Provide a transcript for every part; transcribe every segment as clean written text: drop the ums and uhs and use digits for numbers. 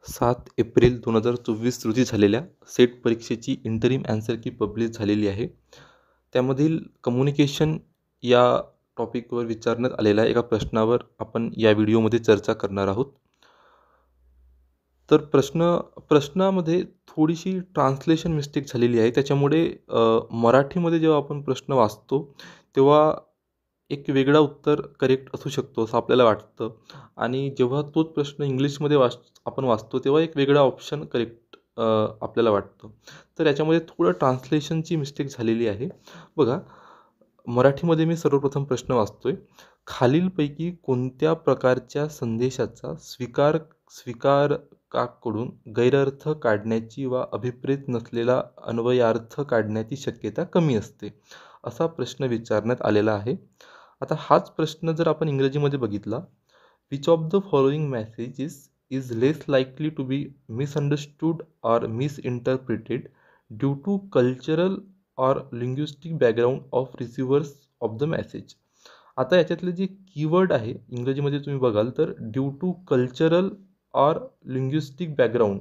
7 April 2024 रोजी झालेल्या set परीक्षेची इंटरिम ॲन्सर की पब्लिश झालेली आहे. त्यामधील कम्युनिकेशन या टॉपिकवर विचारण्यात आलेल्या एका प्रश्नावर आपण या व्हिडिओमध्ये चर्चा करणार आहोत. तर प्रश्नामध्ये थोडीशी ट्रान्सलेशन मिस्टेक झालेली आहे. त्याच्यामुळे मराठीमध्ये जेव्हा आपण प्रश्न वाचतो तेव्हा एक वेगळा उत्तर करेक्ट असू शकतो असं आपल्याला वाटतं, आणि जेव्हा तोच प्रश्न इंग्लिशमध्ये आपण वाचतो तेव्हा एक वेगळा ऑप्शन करेक्ट आपल्याला वाटतं. तर याच्यामध्ये थोडं ट्रान्सलेशनची मिस्टेक झालेली आहे. बघा, मराठीमध्ये मी सर्वप्रथम प्रश्न वाचतोय. खालीलपैकी कोणत्या प्रकारच्या संदेशाचा स्वीकारकाकडून गैरअर्थ काढण्याची वा अभिप्रेत नसलेला अन्वयार्थ काढण्याची शक्यता कमी असते, असा प्रश्न विचारण्यात आलेला आहे. आता हाच प्रश्न जर आपण इंग्रजीमध्ये बघितला, which of the following messages is less likely to be misunderstood or misinterpreted due to cultural or linguistic background of receivers of the message. आता याच्यातले जे कीवर्ड आहे इंग्रजीमध्ये तुम्ही बघाल तर due to cultural or linguistic background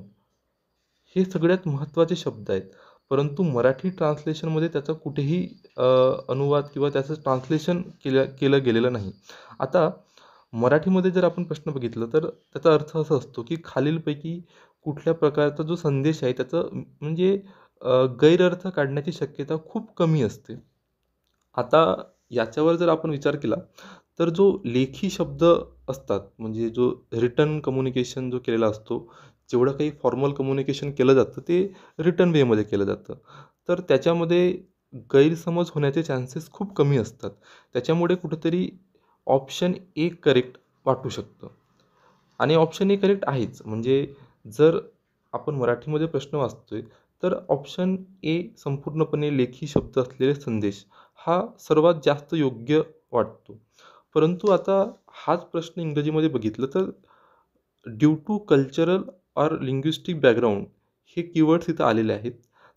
हे सगळ्यात महत्त्वाचे शब्द आहेत, परंतु मराठी ट्रान्सलेशनमध्ये त्याचा कुठेही अनुवाद किंवा त्याचं ट्रान्सलेशन केलं गेलेलं नाही. आता मराठीमध्ये जर आपण प्रश्न बघितलं तर त्याचा अर्थ असा असतो की खालीलपैकी कुठल्या प्रकारचा जो संदेश आहे त्याचं म्हणजे गैरअर्थ काढण्याची शक्यता खूप कमी असते. आता याच्यावर जर आपण विचार केला तर जो लेखी शब्द असतात, म्हणजे जो रिटन कम्युनिकेशन जो केलेला असतो, जेवढं काही फॉर्मल कम्युनिकेशन केलं जातं ते रिटन वेमध्ये केलं जातं, तर त्याच्यामध्ये गैरसमज होण्याचे चान्सेस खूप कमी असतात. त्याच्यामुळे कुठेतरी ऑप्शन ए करेक्ट वाटू शकतं, आणि ऑप्शन ए करेक्ट आहेच. म्हणजे जर आपण मराठीमध्ये प्रश्न वाचतोय तर ऑप्शन ए संपूर्णपणे लेखी शब्द असलेले संदेश हा सर्वात जास्त योग्य वाटतो. परंतु आता हाच प्रश्न इंग्रजीमध्ये बघितलं तर due to cultural or linguistic background हे कीवर्ड्स इथं आलेले आहेत.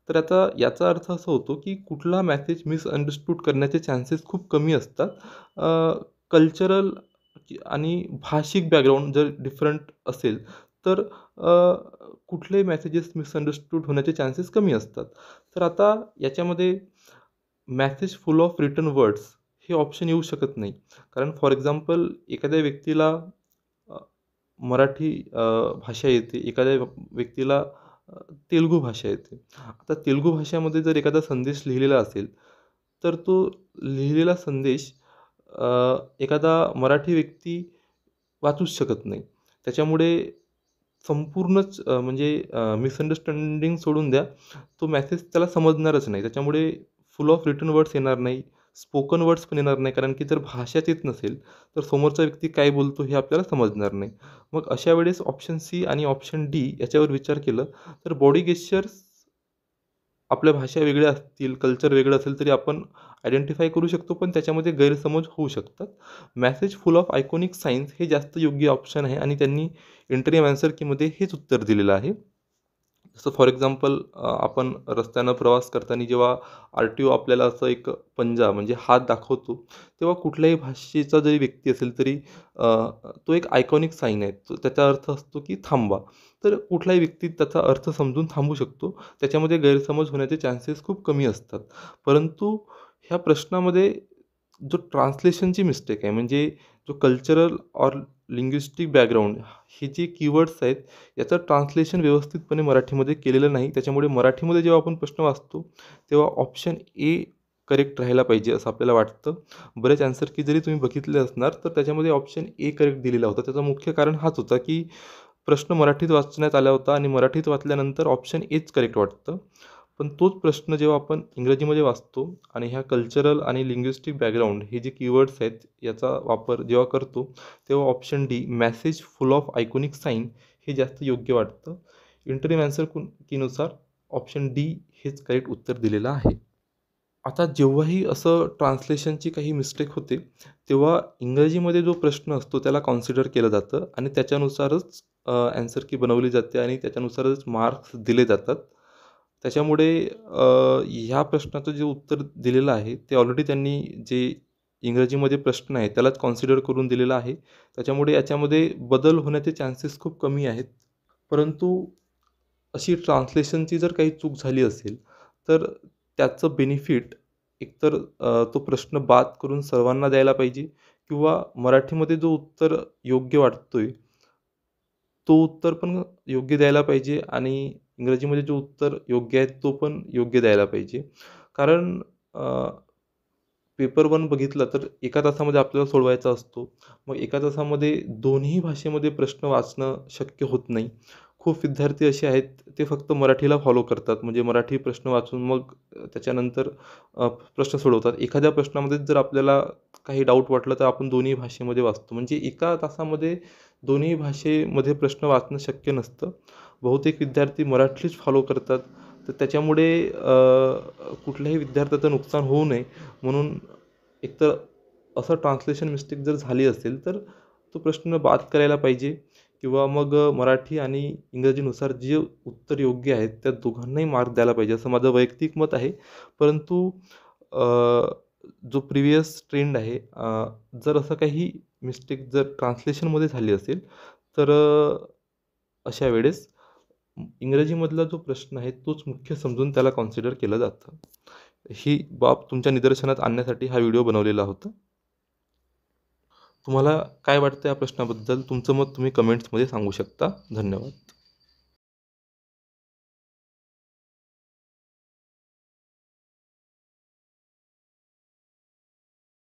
तर आता याचा अर्थ असा होतो की कुठला मॅसेज मिसअंडरस्टूड करण्याचे चान्सेस खूप कमी असतात. कल्चरल आणि भाषिक बॅकग्राऊंड जर डिफरंट असेल तर कुठले मेसेजेस मिसअंडरस्टूड होण्याचे चान्सेस कमी असतात. तर आता याच्यामध्ये message full of written words हे ऑप्शन येऊ शकत नाही, कारण फॉर एक्झाम्पल एखाद्या व्यक्तीला मराठी भाषा येते, एखाद्या व्यक्तीला तेलुगू भाषा येते. आता तेलुगू भाषेमध्ये जर एखादा संदेश लिहिलेला असेल तर तो लिहिलेला संदेश एखादा मराठी व्यक्ती वाचूच शकत नाही. त्याच्यामुळे संपूर्णच म्हणजे मिसअंडरस्टँडिंग सोडून द्या, तो मेसेज त्याला समजणारच नाही. त्याच्यामुळे फुल ऑफ रिटन वर्ड्स येणार नाही, स्पोकन वर्ड्स पण येणार नाही, कारण की जर भाषाच येत नसेल तर समोरचा व्यक्ती काय बोलतो हे आपल्याला समजणार नाही. मग अशा वेळेस ऑप्शन सी आणि ऑप्शन डी याच्यावर विचार केलं तर बॉडी गेस्चर्स आपल्या भाषा वेगळ्या असतील, कल्चर वेगळं असेल तरी आपण आयडेंटिफाय करू शकतो, पण त्याच्यामध्ये गैरसमज होऊ शकतात. Message full of iconic science हे जास्त योग्य ऑप्शन आहे, आणि त्यांनी इंटरिम ॲन्सर कीमध्ये हेच उत्तर दिलेलं आहे. जसं फॉर एक्झाम्पल आपण रस्त्यानं प्रवास करताना जेव्हा RTO आपल्याला असं एक पंजा म्हणजे हात दाखवतो, तेव्हा कुठल्याही भाषेचा जरी व्यक्ती असेल तरी तो एक आयकॉनिक साईन आहे. तो त्याचा अर्थ असतो की थांबा. तर कुठलाही व्यक्ती त्याचा अर्थ समजून थांबू शकतो. त्याच्यामध्ये गैरसमज होण्याचे चान्सेस खूप कमी असतात. परंतु ह्या प्रश्नामध्ये जो ट्रान्सलेशनची मिस्टेक आहे, म्हणजे जो कल्चरल ऑर लिंग्विस्टिक बॅकग्राऊंड हे जे कीवर्ड्स आहेत याचं ट्रान्सलेशन व्यवस्थितपणे मराठीमध्ये केलेलं नाही. त्याच्यामुळे मराठीमध्ये जेव्हा आपण प्रश्न वाचतो तेव्हा ऑप्शन ए करेक्ट राहायला पाहिजे असं आपल्याला वाटतं. बरेच ॲन्सर की जरी तुम्ही बघितले असणार तर त्याच्यामध्ये ऑप्शन ए करेक्ट दिलेला होता. त्याचं मुख्य कारण हाच होता की प्रश्न मराठीत वाचण्यात आला होता, आणि मराठीत वाचल्यानंतर ऑप्शन एच करेक्ट वाटतं. पण तोच प्रश्न जेव्हा आपण इंग्रजीमध्ये वाचतो आणि ह्या कल्चरल आणि लिंग्विस्टिक बॅकग्राऊंड हे जे कीवर्ड्स आहेत याचा वापर जेव्हा करतो तेव्हा option D message full of iconic sign हे जास्त योग्य वाटतं. इंटरिम ॲन्सर कीनुसार ऑप्शन डी हेच करेक्ट उत्तर दिलेलं आहे. आता जेव्हाही असं ट्रान्सलेशनची काही मिस्टेक होते तेव्हा इंग्रजीमध्ये जो प्रश्न असतो त्याला कॉन्सिडर केलं जातं, आणि त्याच्यानुसारच ॲन्सर की बनवली जाते, आणि त्याच्यानुसारच मार्क्स दिले जातात. त्याच्यामुळे ह्या प्रश्नाचं जे उत्तर दिलेलं आहे ते ऑलरेडी त्यांनी जे इंग्रजीमध्ये प्रश्न आहे त्यालाच कॉन्सिडर करून दिलेलं आहे. त्याच्यामुळे याच्यामध्ये बदल होण्याचे चान्सेस खूप कमी आहेत. परंतु अशी ट्रान्सलेशनची जर काही चूक झाली असेल, तर त्याचं बेनिफिट एकतर तो प्रश्न बाद करून सर्वांना द्यायला पाहिजे किंवा मराठीमध्ये जो उत्तर योग्य वाटतोय, तो उत्तर पण योग्य द्यायला पाहिजे आणि इंग्रजीमध्ये जो उत्तर योग्य आहे, तो पण योग्य द्यायला पाहिजे. कारण पेपर 1 बघितला तर एका तासामध्ये आपल्याला सोडवायचा असतो. मग एका तासामध्ये दोन्ही भाषेमध्ये प्रश्न वाचणं शक्य होत नाही. खूप विद्यार्थी असे आहेत, ते फक्त मराठीला फॉलो करतात. म्हणजे मराठी प्रश्न वाचून मग त्याच्यानंतर प्रश्न सोडवतात. एखाद्या प्रश्नामध्ये जर आपल्याला काही डाऊट वाटला, तर आपण दोन्ही भाषेमध्ये वाचतो. म्हणजे एका तासामध्ये दोन्ही भाषेमध्ये प्रश्न वाचणं शक्य नसतं. बहुतेक विद्यार्थी मराठीच फॉलो करतात. तर त्याच्यामुळे कुठल्याही विद्यार्थ्याचं नुकसान होऊ नये म्हणून एकतर असं ट्रान्सलेशन मिस्टेक जर झाली असेल, तर तो प्रश्न बाद करायला पाहिजे किंवा मग मराठी आणि इंग्रजीनुसार जे उत्तर योग्य आहेत, त्या दोघांनाही मार्क द्यायला पाहिजे, असं माझं वैयक्तिक मत आहे. परंतु जो प्रिव्हियस ट्रेंड आहे, जर असं काही मिस्टेक जर ट्रान्सलेशनमध्ये झाली असेल, तर अशा वेळेस इंग्रजीमधला जो प्रश्न आहे, तोच मुख्य समजून त्याला कन्सिडर केलं जातं. ही बाब तुमच्या निदर्शनात आणण्यासाठी हा व्हिडिओ बनवलेला होता. तुम्हाला काय वाटतं या प्रश्नाबद्दल? तुमचं मत तुम्ही कमेंट्समध्ये सांगू शकता. धन्यवाद.